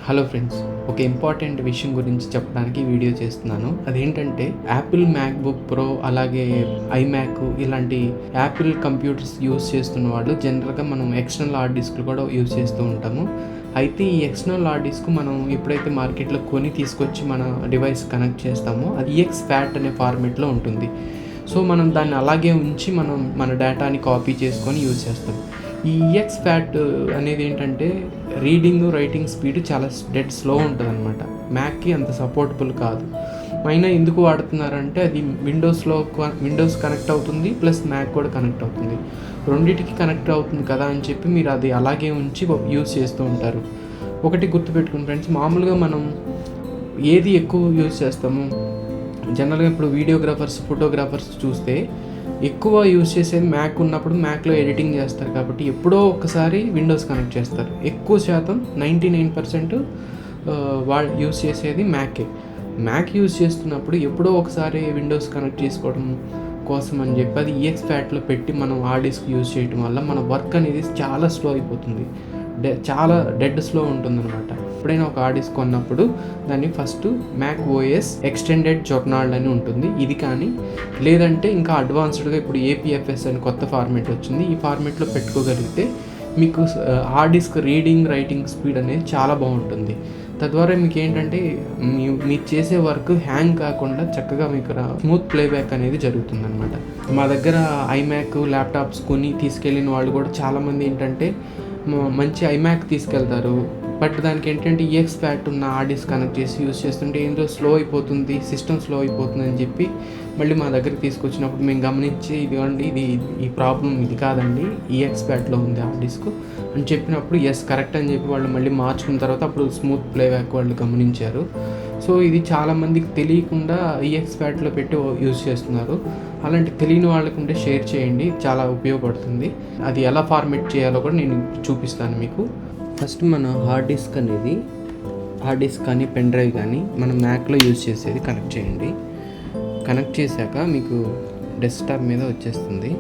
Hello friends, ఒక important విషయం గురించి చెప్పడానికి వీడియో చేస్తున్నాను. అదేంటంటే యాపిల్ మ్యాక్బుక్ ప్రో అలాగే ఐమ్యాక్ ఇలాంటి యాపిల్ కంప్యూటర్స్ యూస్ చేస్తున్న వాళ్ళు జనరల్గా మనం ఎక్స్టర్నల్ హార్డ్ డిస్క్లు కూడా యూస్ చేస్తూ ఉంటాము. అయితే ఈ ఎక్స్టర్నల్ హార్డ్ డిస్క్ మనం ఎప్పుడైతే మార్కెట్లో కొని తీసుకొచ్చి మన డివైస్ కనెక్ట్ చేస్తామో అది EXFAT అనే ఫార్మేట్లో ఉంటుంది. సో మనం దాన్ని అలాగే ఉంచి మనం మన డేటాని కాపీ చేసుకొని యూజ్ చేస్తాం. ఈ EXFAT అనేది ఏంటంటే రైటింగ్ స్పీడ్ చాలా డెడ్ స్లో ఉంటుంది అనమాట. మ్యాక్కి అంత సపోర్టబుల్ కాదు. అయినా ఎందుకు వాడుతున్నారంటే అది విండోస్ కనెక్ట్ అవుతుంది, ప్లస్ మ్యాక్ కూడా కనెక్ట్ అవుతుంది. రెండింటికి కనెక్ట్ అవుతుంది కదా అని చెప్పి మీరు అది అలాగే ఉంచి యూస్ చేస్తూ ఉంటారు. ఒకటి గుర్తుపెట్టుకుని ఫ్రెండ్స్, మామూలుగా మనం ఏది ఎక్కువ యూజ్ చేస్తాము, జనరల్గా ఇప్పుడు వీడియోగ్రాఫర్స్ ఫోటోగ్రాఫర్స్ చూస్తే ఎక్కువ యూజ్ చేసేది మ్యాక్ ఉన్నప్పుడు మ్యాక్లో ఎడిటింగ్ చేస్తారు కాబట్టి ఎప్పుడో ఒకసారి విండోస్ కనెక్ట్ చేస్తారు. ఎక్కువ శాతం 99% వాళ్ళు యూజ్ చేసేది మ్యాక్ యూజ్ చేస్తున్నప్పుడు ఎప్పుడో ఒకసారి విండోస్ కనెక్ట్ చేసుకోవడం కోసం అని చెప్పి అది EXFATలో పెట్టి మనం హార్డ్ డిస్క్ యూజ్ చేయడం వల్ల మన వర్క్ అనేది చాలా స్లో అయిపోతుంది, చాలా డెడ్ స్లో ఉంటుందన్నమాట. ఎప్పుడైనా ఒక హార్డ్ డిస్క్ కొన్నప్పుడు దాన్ని first Mac OS extended journal అని ఉంటుంది, ఇది కానీ లేదంటే ఇంకా అడ్వాన్స్డ్గా ఇప్పుడు APFS అని కొత్త ఫార్మేట్ వచ్చింది. ఈ ఫార్మేట్లో పెట్టుకోగలిగితే మీకు హార్డ్ డిస్క్ రైటింగ్ స్పీడ్ అనేది చాలా బాగుంటుంది. తద్వారా మీకు ఏంటంటే మీరు చేసే వర్క్ హ్యాంగ్ కాకుండా చక్కగా మీకు స్మూత్ ప్లేబ్యాక్ అనేది జరుగుతుందన్నమాట. మా దగ్గర ఐమ్యాక్ ల్యాప్టాప్స్ కొని తీసుకెళ్ళిన వాళ్ళు కూడా చాలామంది ఏంటంటే మంచి ఐమ్యాక్ తీసుకెళ్తారు, బట్ దానికి ఏంటంటే EXFAT ఉన్న హార్డ్ డిస్క్ కనెక్ట్ చేసి యూజ్ చేస్తుంటే ఏంటో స్లో అయిపోతుంది, సిస్టమ్ స్లో అయిపోతుంది అని చెప్పి మళ్ళీ మా దగ్గరికి తీసుకొచ్చినప్పుడు మేము గమనించి ఇది ఈ ప్రాబ్లం ఇది కాదండి, EXFATలో ఉంది హార్డ్ డిస్క్ అని చెప్పినప్పుడు కరెక్ట్ అని చెప్పి వాళ్ళు మళ్ళీ మార్చుకున్న తర్వాత అప్పుడు స్మూత్ ప్లేబ్యాక్ వాళ్ళు గమనించారు. సో ఇది చాలామందికి తెలియకుండా EXFATలో పెట్టి యూజ్ చేస్తున్నారు. అలాంటి తెలియని వాళ్ళకు ఉంటే షేర్ చేయండి, చాలా ఉపయోగపడుతుంది. అది ఎలా ఫార్మేట్ చేయాలో కూడా నేను చూపిస్తాను మీకు. ఫస్ట్ మన హార్డ్ డిస్క్ కానీ పెన్ డ్రైవ్ కానీ మనం మ్యాక్లో యూజ్ చేసేది కనెక్ట్ చేయండి. కనెక్ట్ చేశాక మీకు డెస్క్టాప్ మీద వచ్చేస్తుంది.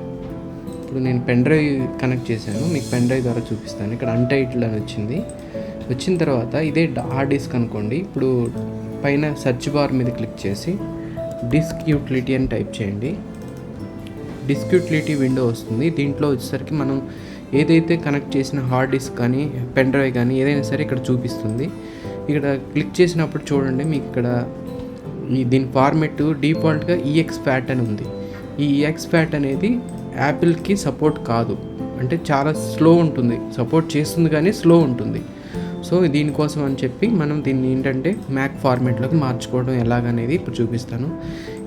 ఇప్పుడు నేను పెన్ డ్రైవ్ కనెక్ట్ చేశాను, మీకు పెన్ డ్రైవ్ ద్వారా చూపిస్తాను. ఇక్కడ అన్టైటిల్డ్ అని వచ్చిన తర్వాత ఇదే హార్డ్ డిస్క్ అనుకోండి. ఇప్పుడు పైన సెర్చ్ బార్ మీద క్లిక్ చేసి డిస్క్ యూటిలిటీ అని టైప్ చేయండి. డిస్క్ యూటిలిటీ విండో వస్తుంది. దీంట్లో వచ్చేసరికి మనం ఏదైతే కనెక్ట్ చేసిన హార్డ్ డిస్క్ కానీ పెన్ డ్రైవ్ కానీ ఏదైనా సరే ఇక్కడ చూపిస్తుంది. ఇక్కడ క్లిక్ చేసినప్పుడు చూడండి, మీకు ఇక్కడ దీని ఫార్మెట్ డిఫాల్ట్గా EXFAT అని ఉంది. ఈ EXFAT అనేది యాపిల్కి సపోర్ట్ కాదు, అంటే చాలా స్లో ఉంటుంది. సపోర్ట్ చేస్తుంది కానీ స్లో ఉంటుంది. సో దీనికోసం అని చెప్పి మనం దీన్ని ఏంటంటే మ్యాక్ ఫార్మేట్లోకి మార్చుకోవడం ఎలాగనేది ఇప్పుడు చూపిస్తాను.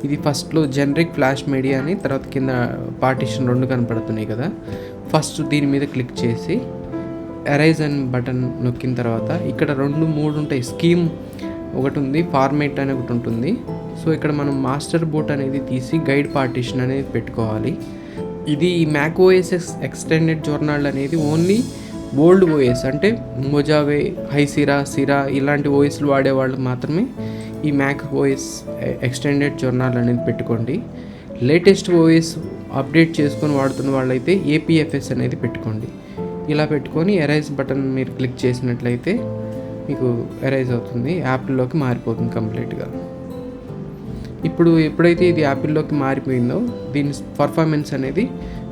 ఇది ఫస్ట్లో జనరిక్ ఫ్లాష్ మీడియా అని, తర్వాత కింద పార్టీషన్ 2 కనపడుతున్నాయి కదా. ఫస్ట్ దీని మీద క్లిక్ చేసి ఎరైజ్ అని బటన్ నొక్కిన తర్వాత ఇక్కడ 2-3 ఉంటాయి. స్కీమ్ ఒకటి ఉంది, ఫార్మేట్ అని ఒకటి ఉంటుంది. సో ఇక్కడ మనం మాస్టర్ బూట్ అనేది తీసి గైడ్ పార్టీషన్ అనేది పెట్టుకోవాలి. ఇది మ్యాక్ OS ఎక్స్టెండెడ్ జర్నల్ అనేది ఓన్లీ ఓల్డ్ OS అంటే మొజావే, సిరా ఇలాంటి OSలు వాడేవాళ్ళు మాత్రమే ఈ మ్యాక్ OS ఎక్స్టెండెడ్ జర్నల్ అనేది పెట్టుకోండి. లేటెస్ట్ OS అప్డేట్ చేసుకొని వాడుతున్న వాళ్ళైతే APFS అనేది పెట్టుకోండి. ఇలా పెట్టుకొని ఎరైజ్ బటన్ మీరు క్లిక్ చేసినట్లయితే మీకు ఎరైజ్ అవుతుంది, యాపిల్లోకి మారిపోతుంది కంప్లీట్గా. ఇప్పుడు ఎప్పుడైతే ఇది యాపిల్లోకి మారిపోయిందో దీని పర్ఫార్మెన్స్ అనేది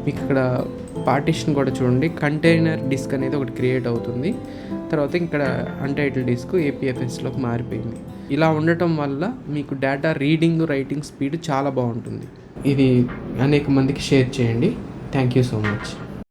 మీకు ఇక్కడ పార్టీషన్ కూడా చూడండి, కంటైనర్ డిస్క్ అనేది ఒకటి క్రియేట్ అవుతుంది. తర్వాత ఇక్కడ అన్టైటిల్డ్ డిస్క్ APFSలోకి మారిపోయింది. ఇలా ఉండటం వల్ల మీకు డేటా రైటింగ్ స్పీడ్ చాలా బాగుంటుంది. ఇది అనేక మందికి షేర్ చేయండి. Thank you so much.